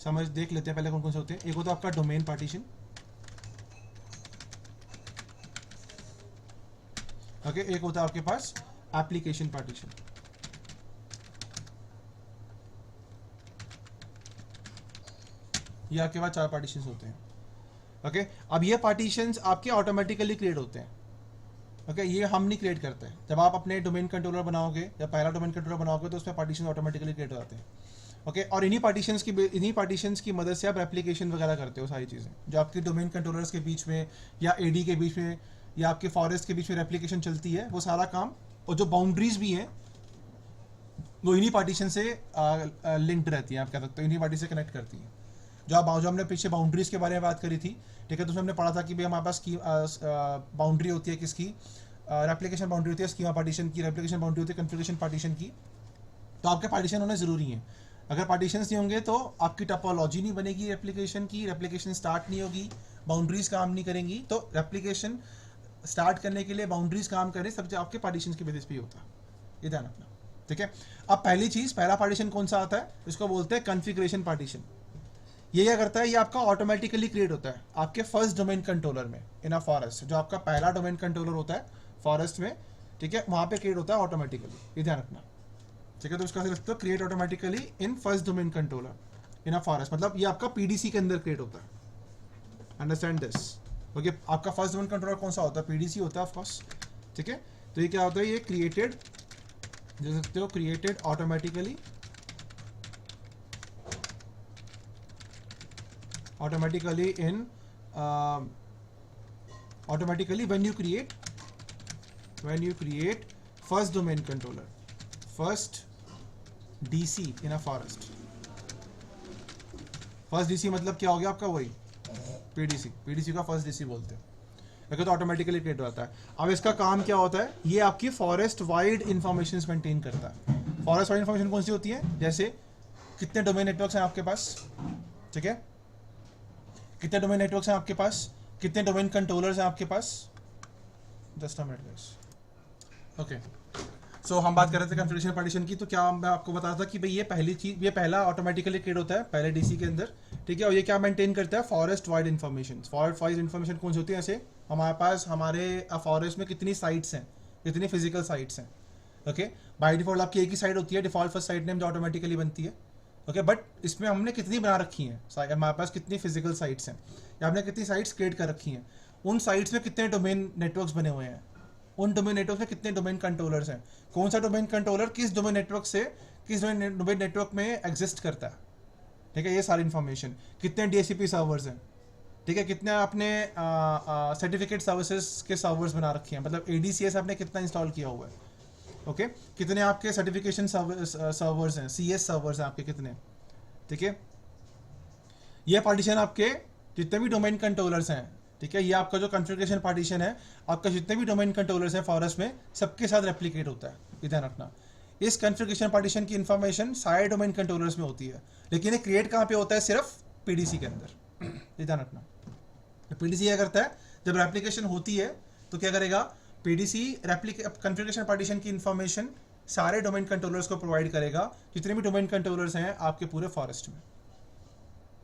समझ देख लेते हैं पहले कौन कौन से होते हैं। एक होता है आपका डोमेन पार्टीशन। ओके, एक होता है आपके पास एप्लीकेशन पार्टीशन। ये आपके पास 4 पार्टीशंस होते हैं। ओके, अब ये पार्टीशंस आपके ऑटोमेटिकली क्रिएट होते हैं। ओके, ये हम नहीं क्रिएट करते हैं। जब आप अपने डोमेन कंट्रोलर बनाओगे या पहला डोमेन कंट्रोलर बनाओगे तो उसमें पार्टीशन ऑटोमेटिकली क्रिएट हो जाते हैं। ओके, और इन्हीं पार्टीशंस की मदद से आप रेप्लिकेशन वगैरह करते हो। सारी चीज़ें जो आपकी डोमेन कंट्रोलर्स के बीच में या एडी के बीच में या आपके फॉरेस्ट के बीच में रेप्लिकेशन चलती है, वो सारा काम, और जो बाउंड्रीज भी हैं वो इन्हीं पार्टीशन से लिंक्ड रहती हैं। आप कह सकते हो इन्हीं पार्टी से कनेक्ट करती हैं। जो हमने पीछे बाउंड्रीज के बारे में बात करी थी, ठीक है, तो उसमें हमने पढ़ा था कि भाई हमारे पास की बाउंड्री होती है किसकी, रेप्लिकेशन बाउंड्री होती है स्कीमा पार्टीशन की, रेप्लिकेशन बाउंड्री होती है कॉन्फ़िगरेशन पार्टीशन की। तो आपके पार्टीशन होने ज़रूरी हैं। अगर पार्टीशंस नहीं होंगे तो आपकी टपोलॉजी नहीं बनेगी रेप्लिकेशन की, रेप्लिकेशन स्टार्ट नहीं होगी, बाउंड्रीज काम नहीं करेंगी। तो रेप्लिकेशन स्टार्ट करने के लिए बाउंड्रीज काम करें, सब आपके पार्टीशन की बेसिस पे ही होता है, ये ध्यान रखना, ठीक है। अब पहली चीज़, पहला पार्टीशन कौन सा आता है, इसको बोलते हैं कॉन्फ़िगरेशन पार्टीशन। ये क्या करता है, ये आपका ऑटोमेटिकली क्रिएट होता है आपके फर्स्ट डोमेन कंट्रोलर में इन अ फॉरेस्ट। जो आपका पहला डोमेन कंट्रोलर होता है फॉरेस्ट में, ठीक है, वहाँ पे क्रिएट होता है ऑटोमेटिकली, ये ध्यान रखना, ठीक है। तो उसका लिखते हो create automatically in first domain controller in a forest, मतलब ये आपका पीडीसी के अंदर क्रिएट होता है। Understand this. ओके, आपका फर्स्ट डोमेन कंट्रोलर कौन सा होता है, पीडीसी होता है ऑफकोर्स, ठीक है। तो ये क्या होता है, ये क्रिएटेड, देख सकते हो, created automatically automatically when you create first domain controller, first DC in a forest। First DC मतलब क्या हो गया आपका, वही पीडीसी का फर्स्ट डीसी बोलते हैं। तो ऑटोमेटिकली क्रिएट होता है। अब इसका काम क्या होता है, ये आपकी फॉरेस्ट वाइड इंफॉर्मेशन मेंटेन करता है। फॉरेस्ट वाइड इंफॉर्मेशन कौन सी होती है, जैसे कितने डोमेन नेटवर्क्स हैं आपके पास, ठीक है, कितने डोमेन नेटवर्क्स हैं आपके पास, कितने डोमेन कंट्रोलर्स हैं आपके पास। Just a minute guys. Okay, so हम बात कर रहे थे कॉन्फ़िगरेशन पार्टीशन की। तो क्या मैं आपको बता रहा था कि भाई ये पहली चीज, ये पहला ऑटोमेटिकली क्रिएट होता है पहले डीसी के अंदर, ठीक है। और ये क्या मेंटेन करता है, forest wide information. Forest wide information कौन सी होती है, ऐसे हमारे पास हमारे फॉरेस्ट में कितनी साइट्स हैं, कितनी फिजिकल साइट्स हैं। ओके, बाय डिफॉल्ट आपकी एक ही साइट होती है, डिफॉल्ट फर्स्ट साइट नेम जो ऑटोमेटिकली बनती है। ओके, बट इसमें हमने कितनी बना रखी हैं, हमारे पास कितनी फिजिकल साइट्स हैं, या हमने कितनी साइट्स क्रिएट कर रखी हैं, उन साइट्स में कितने डोमेन नेटवर्क्स बने हुए हैं, उन डोमेन नेटवर्क में कितने डोमेन कंट्रोलर्स हैं, कौन सा डोमेन कंट्रोलर किस डोमेन नेटवर्क से किस डोमेन नेटवर्क में एग्जिस्ट करता है, ठीक है। ये सारी इन्फॉर्मेशन, कितने डीएचसीपी सर्वर्स हैं, ठीक है, कितने आपने सर्टिफिकेट सर्विसेज के सर्वर्स बना रखे हैं, मतलब एडीसीएस आपने कितना इंस्टॉल किया हुआ है। ओके, कितने आपके सर्टिफिकेशन सर्वर्स हैं, सीएस सर्वर्स हैं आपके कितने, ठीक है। ये पार्टीशन आपके जितने भी डोमेन कंट्रोलर्स हैं, ठीक है, ये आपका जो कॉन्फ़िगरेशन पार्टीशन है, आपका जितने भी डोमेन कंट्रोलर्स हैं फॉरेस्ट में सबके साथ रेप्लिकेट होता है, ये ध्यान रखना। इस कॉन्फ़िगरेशन पार्टीशन की इन्फॉर्मेशन सारे डोमेन कंट्रोलर्स में होती है, लेकिन ये क्रिएट कहाँ पे होता है, सिर्फ पीडीसी के अंदर, ये ध्यान रखना। पीडीसी क्या करता है, जब रेप्लिकेशन होती है तो क्या करेगा, पीडीसी कॉन्फ़िगरेशन पार्टीशन की इन्फॉर्मेशन सारे डोमेन कंट्रोलर्स को प्रोवाइड करेगा, जितने भी डोमेन कंट्रोलर्स हैं आपके पूरे फॉरेस्ट में,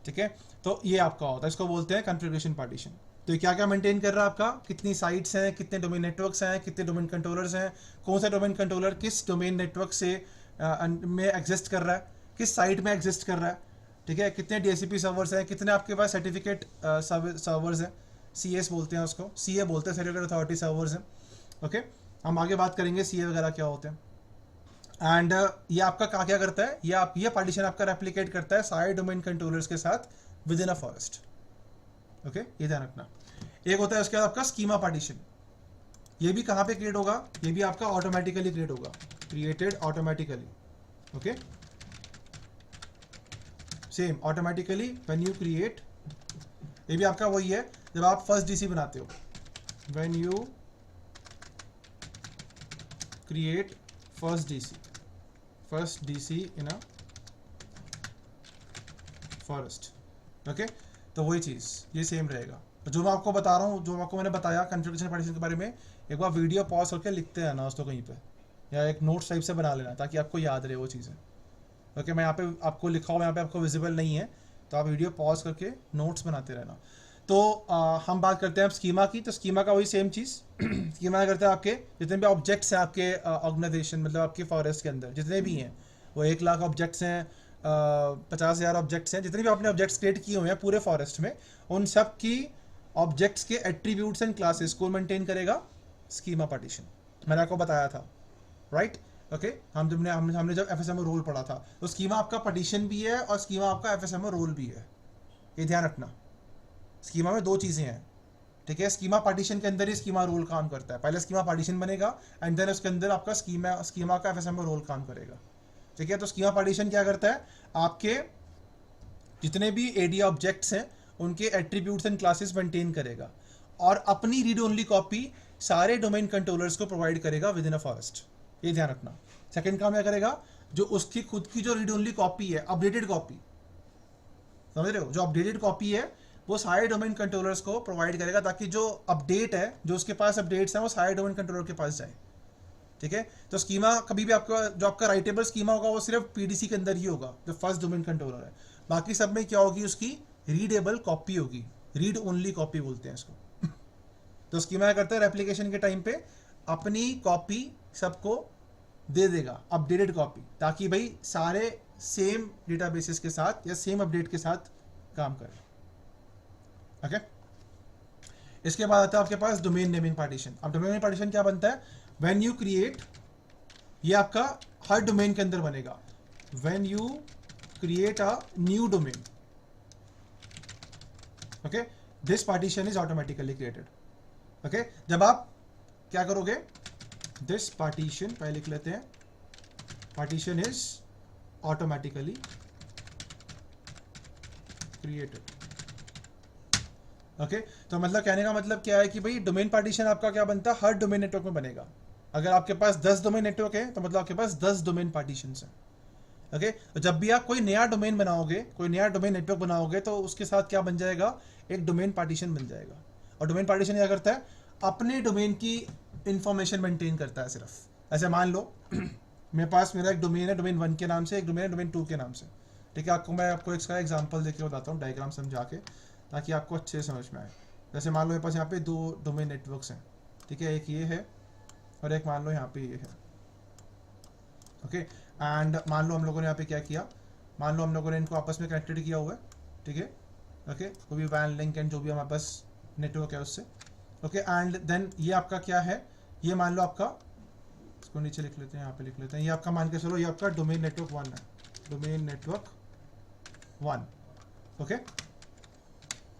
ठीक है। तो ये आपका होता है, इसको बोलते हैं कॉन्फ़िगरेशन पार्टीशन। तो ये क्या क्या मेंटेन कर रहा है आपका, कितनी साइट्स हैं, कितने डोमेन नेटवर्क्स हैं, कितने डोमेन कंट्रोलर्स हैं, कौन सा डोमेन कंट्रोलर किस डोमेन नेटवर्क से में एग्जिस्ट कर रहा है, किस साइट में एग्जिस्ट कर रहा है, ठीक है, कितने डीएचसीपी सर्वर्स हैं, कितने आपके पास सर्टिफिकेट सर्वर्स हैं, सीएस बोलते हैं उसको, सीए बोलते हैं, सर्टिफिकेट अथॉरिटी सर्वर्स हैं। ओके, हम आगे बात करेंगे सीए वगैरह क्या होते हैं। एंड ये आपका क्या करता है, ये पार्टीशन आपका रेप्लिकेट करता है सारे डोमेन कंट्रोलर्स के साथ with in a forest. Okay, ये ध्यान रखना। एक होता है उसके बाद आपका स्कीमा पार्टीशन। ये भी कहाँ पे क्रिएट होगा, ये भी आपका ऑटोमेटिकली क्रिएट होगा, created automatically. Okay, same automatically when you create, ये भी आपका वही है जब आप फर्स्ट डीसी बनाते हो, when you create first DC in a forest. Okay, तो वही चीज़ ये सेम रहेगा। जो मैं आपको बता रहा हूँ, जो आपको मैंने बताया कॉन्फ़िगरेशन पार्टीशन के बारे में, एक बार वीडियो पॉज करके लिखते हैं ना दोस्तों कहीं पे, या एक नोट्स टाइप से बना लेना ताकि आपको याद रहे वो चीज़ें। ओके, मैं यहाँ पे आपको लिखा हुआ यहाँ पे आपको विजिबल नहीं है, तो आप वीडियो पॉज करके नोट्स बनाते रहना। तो हम बात करते हैं अब स्कीमा की। तो स्कीमा का वही सेम चीज़ स्कीमा करते हैं आपके जितने भी ऑब्जेक्ट्स हैं आपके ऑर्गेनाइजेशन, मतलब आपके फॉरेस्ट के अंदर जितने भी हैं, वो 1,00,000 ऑब्जेक्ट्स हैं, 50,000 ऑब्जेक्ट्स हैं, जितने भी आपने ऑब्जेक्ट्स क्रिएट किए हुए हैं पूरे फॉरेस्ट में, उन सब की ऑब्जेक्ट्स के एट्रीब्यूट्स एंड क्लासेस को मेंटेन करेगा स्कीमा पार्टीशन। मैंने आपको बताया था, राइट। ओके, हमने जब एफएसएमओ रोल पढ़ा था, तो स्कीमा आपका पार्टीशन भी है और स्कीमा आपका एफएसएमओ रोल भी है, ये ध्यान रखना। स्कीमा में दो चीज़ें हैं, ठीक है। स्कीमा पार्टीशन के अंदर ही स्कीमा रोल काम करता है। पहले स्कीमा पार्टीशन बनेगा एंड देन उसके अंदर आपका स्कीमा का एफएसएमओ रोल काम करेगा, ठीक है। तो स्कीमा पार्टीशन क्या करता है, आपके जितने भी एडी ऑब्जेक्ट्स हैं उनके एट्रीब्यूट्स एंड क्लासेस मेंटेन करेगा और अपनी रीड ओनली कॉपी सारे डोमेन कंट्रोलर्स को प्रोवाइड करेगा विद इन अ फॉरेस्ट, ये ध्यान रखना। सेकंड काम क्या करेगा, जो उसकी खुद की जो रीड ओनली कॉपी है, अपडेटेड कॉपी, समझ रहे हो, जो अपडेटेड कॉपी है वो सारे डोमेन कंट्रोलर्स को प्रोवाइड करेगा ताकि जो अपडेट है, जो उसके पास अपडेट्स हैं, वो सारे डोमेन कंट्रोलर के पास जाए, ठीक है। तो स्कीमा कभी भी आपका जो आपका राइटेबल स्कीमा होगा वो सिर्फ पीडीसी के अंदर ही होगा, जो फर्स्ट डोमेन कंट्रोलर है। बाकी सब में क्या होगी, उसकी रीडेबल कॉपी होगी, रीड ओनली कॉपी बोलते हैं इसको। तो स्कीमा क्या करता है, रेप्लिकेशन के टाइम पे अपनी कॉपी सबको दे देगा, अपडेटेड कॉपी, ताकि भाई सारे सेम डेटाबेसेस के साथ या सेम अपडेट के साथ काम करें। ओके, इसके बाद आता है आपके पास डोमेन नेमिंग पार्टीशन। अब डोमेन नेमिंग पार्टीशन क्या बनता है, व्हेन यू क्रिएट, ये आपका हर डोमेन के अंदर बनेगा, when you create a new domain, okay, this partition is automatically created. Okay, जब आप क्या करोगे, दिस पार्टीशन पहले लिख लेते हैं, partition is automatically created. Okay, तो मतलब कहने का मतलब क्या है कि भाई डोमेन पार्टीशन आपका क्या बनता है, हर डोमेन नेटवर्क में बनेगा। अगर आपके पास 10 डोमेन नेटवर्क है तो मतलब आपके पास 10 डोमेन पार्टीशन है। ओके, तो जब भी आप कोई नया डोमेन बनाओगे, कोई नया डोमेन नेटवर्क बनाओगे, तो उसके साथ क्या बन जाएगा, एक डोमेन पार्टीशन बन जाएगा। और डोमेन पार्टीशन क्या करता है, अपने डोमेन की इंफॉर्मेशन मेंटेन करता है सिर्फ। ऐसे मान लो मेरे पास मेरा एक डोमेन है डोमेन 1 के नाम से, एक डोमेन है डोमेन 2 के नाम से, ठीक है। मैं आपको इसका एग्जाम्पल देके बताता हूँ, डायग्राम समझा के, ताकि आपको अच्छे से समझ में आए। जैसे मान लो मेरे पास यहाँ पे 2 डोमेन नेटवर्क्स हैं, ठीक है, एक ये है और एक मान लो यहाँ पे ये है। ओके, एंड मान लो हम लोगों ने यहाँ पे क्या किया, मान लो हम लोगों ने इनको आपस में कनेक्टेड किया हुआ है, ठीक है। ओके, वो भी वैन लिंक एंड जो भी हमारे पास नेटवर्क है उससे। ओके, एंड देन ये आपका क्या है, ये मान लो आपका, इसको नीचे लिख लेते हैं, यहाँ पे लिख लेते हैं, ये आपका मान के चलो ये आपका डोमेन नेटवर्क 1 है, डोमेन नेटवर्क 1, ओके,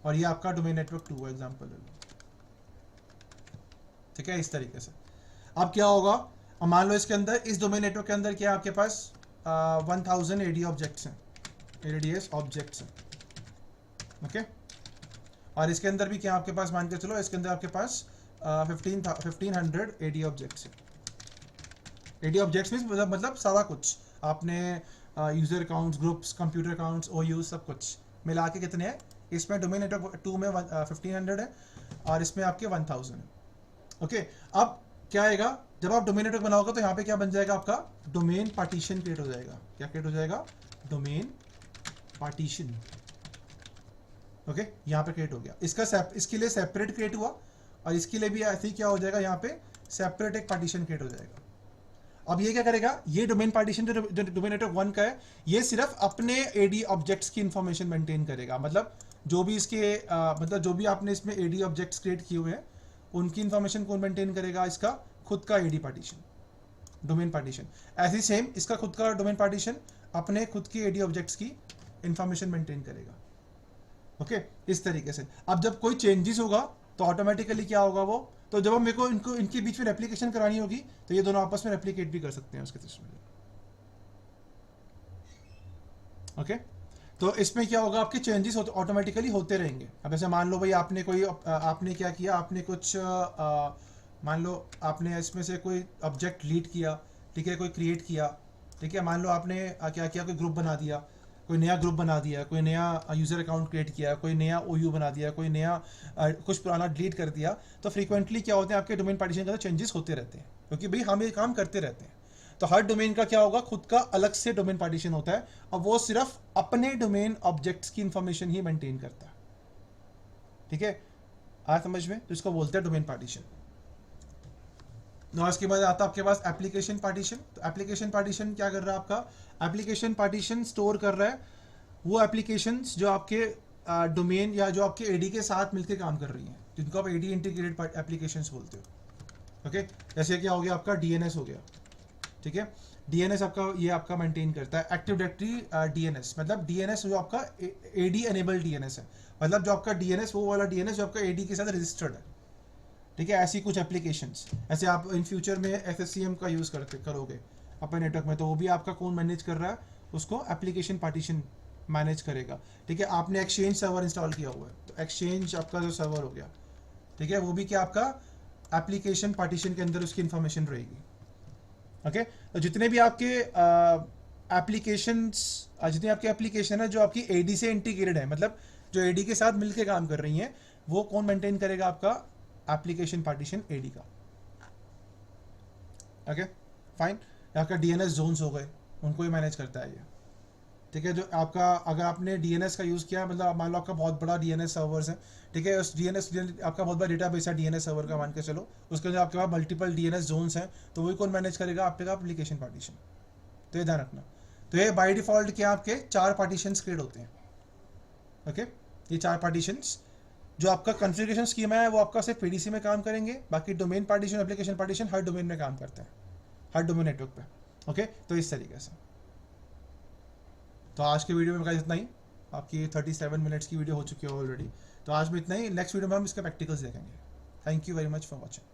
और ये आपका डोमेन नेटवर्क 2 एग्जाम्पल ले लो, ठीक है, इस तरीके से। अब क्या होगा, अब मान लो इसके अंदर, इस डोमेन नेटवर्क के अंदर क्या है आपके पास 1000 एडी ऑब्जेक्ट्स हैं, एडीएस ऑब्जेक्ट्स हैं, ओके। और इसके अंदर भी क्या आपके पास, मान के चलो इसके अंदर आपके पास 1500 एडी ऑब्जेक्ट्स हैं। एडी ऑब्जेक्ट्स में मतलब सारा कुछ आपने user accounts, groups, computer accounts, OU, सब कुछ मिला के कितने हैं, इसमें डोमेन नेटवर्क 2 में 1500 है और इसमें आपके 1000 है। ओके, अब क्या आएगा, जब आप डोमेन नेटवर्क बनाओगे तो यहाँ पे क्या बन जाएगा, आपका डोमेन पार्टीशन क्रिएट हो जाएगा। क्या क्रिएट हो जाएगा, डोमेन पार्टीशन। ओके, यहाँ पे क्रिएट हो गया, इसके लिए सेपरेट क्रिएट हुआ और इसके लिए भी ऐसे ही क्या हो जाएगा, यहाँ पे सेपरेट एक पार्टीशन क्रिएट हो जाएगा। अब ये क्या करेगा, ये डोमेन पार्टीशन जो डोमेन नेटवर्क 1 का है, ये सिर्फ अपने एडी ऑब्जेक्ट्स की इंफॉर्मेशन मेंटेन करेगा। मतलब जो भी इसके मतलब जो भी आपने इसमें एडी ऑब्जेक्ट्स क्रिएट किए हुए हैं उनकी इंफॉर्मेशन कौन मेंटेन करेगा, इसका खुद का एडी पार्टीशन, डोमेन पार्टीशन। ऐसे ही सेम इसका खुद का डोमेन पार्टीशन अपने खुद की एडी ऑब्जेक्ट्स की इंफॉर्मेशन मेंटेन करेगा। ओके, इस तरीके से। अब जब कोई चेंजेस होगा तो ऑटोमेटिकली क्या होगा, वो तो जब हम मेरे को इनको इनके बीच में रेप्लिकेशन करानी होगी तो ये दोनों आपस में रेप्लिकेट भी कर सकते हैं उसके थ्रू। ओके, तो इसमें क्या होगा, आपके चेंजेस ऑटोमेटिकली होते रहेंगे। अब ऐसे मान लो भाई आपने कोई आपने क्या किया, आपने कुछ मान लो आपने इसमें से कोई ऑब्जेक्ट लीड किया, ठीक है, कोई क्रिएट किया, ठीक है, मान लो आपने क्या किया, कोई ग्रुप बना दिया, कोई नया ग्रुप बना दिया, कोई नया यूज़र अकाउंट क्रिएट किया, कोई नया ओयू बना दिया, कोई नया कुछ पुराना डिलीट कर दिया। तो फ्रीक्वेंटली क्या होते हैं, आपके डोमेन पार्टीशन के अंदर चेंजेस होते रहते हैं, क्योंकि भाई हम ये काम करते रहते हैं। तो हर डोमेन का क्या होगा, खुद का अलग से डोमेन पार्टीशन होता है, और वो सिर्फ अपने डोमेन ऑब्जेक्ट्स की इंफॉर्मेशन ही मेंटेन करता है। ठीक है, आ समझ में? तो इसको बोलते हैं डोमेन पार्टीशन। इसके बाद आता है आपके पास एप्लीकेशन पार्टीशन। तो एप्लीकेशन पार्टीशन क्या कर रहा है, आपका एप्लीकेशन पार्टीशन स्टोर कर रहा है वो एप्लीकेशंस जो आपके डोमेन या जो आपके एडी के साथ मिलकर काम कर रही हैं, जिनको आप एडी इंटीग्रेटेड एप्लीकेशंस बोलते हो। ओके, जैसे क्या हो गया, आपका डीएनएस हो गया, ठीक है, डीएनएस आपका ये आपका मेंटेन करता है एक्टिव डायरेक्टरी डीएनएस, मतलब डीएनएस जो आपका एडी एनेबल्ड डीएनएस है, मतलब जो आपका डीएनएस वो वाला डीएनएस जो आपका एडी के साथ रजिस्टर्ड है। ठीक है, ऐसी कुछ एप्लीकेशंस, ऐसे आप इन फ्यूचर में एफएससीएम का यूज़ करोगे अपने नेटवर्क में, तो वो भी आपका कौन मैनेज कर रहा है, उसको एप्लीकेशन पार्टीशन मैनेज करेगा। ठीक है, आपने एक्सचेंज सर्वर इंस्टॉल किया हुआ है, तो एक्सचेंज आपका जो सर्वर हो गया, ठीक है, वो भी क्या आपका एप्लीकेशन पार्टीशन के अंदर उसकी इंफॉर्मेशन रहेगी। ओके, तो जितने भी आपके एप्लीकेशंस, जितने आपके एप्लीकेशन है जो आपकी एडी से इंटीग्रेटेड है, मतलब जो एडी के साथ मिलकर काम कर रही हैं, वो कौन मेंटेन करेगा, आपका एप्लीकेशन पार्टीशन एडी का। ओके फाइन, आपका डीएनएस जोन्स हो गए, उनको ही मैनेज करता है ये। ठीक है, जो आपका अगर आपने डीएनएस का यूज़ किया, मतलब मान लो आपका बहुत बड़ा डीएनएस सर्वर्स है, ठीक है, उस डीएनएस आपका बहुत बड़ा डेटाबेस है डीएनएस सर्वर का, मान के चलो, उसके अंदर आपके पास मल्टीपल डीएनएस जोन्स हैं, तो वही कौन मैनेज करेगा, आपका एप्लीकेशन पार्टीशन। तो ये ध्यान रखना। तो ये बाय डिफॉल्ट क्या आपके 4 पार्टीशंस क्रिएट होते हैं। ओके, ये 4 पार्टीशंस जो आपका कॉन्फ़िगरेशन स्कीमा है वो आपका सिर्फ पीडीसी में काम करेंगे, बाकी डोमेन पार्टीशन, एप्लीकेशन पार्टीशन हर डोमेन में काम करते हैं, हर डोमेन नेटवर्क पे। ओके, तो इस तरीके से। तो आज के वीडियो में इतना ही, आपकी 37 मिनट्स की वीडियो हो चुकी है ऑलरेडी। तो आज में इतना ही, नेक्स्ट वीडियो में हम इसके प्रैक्टिकल्स देखेंगे। Thank you very much for watching.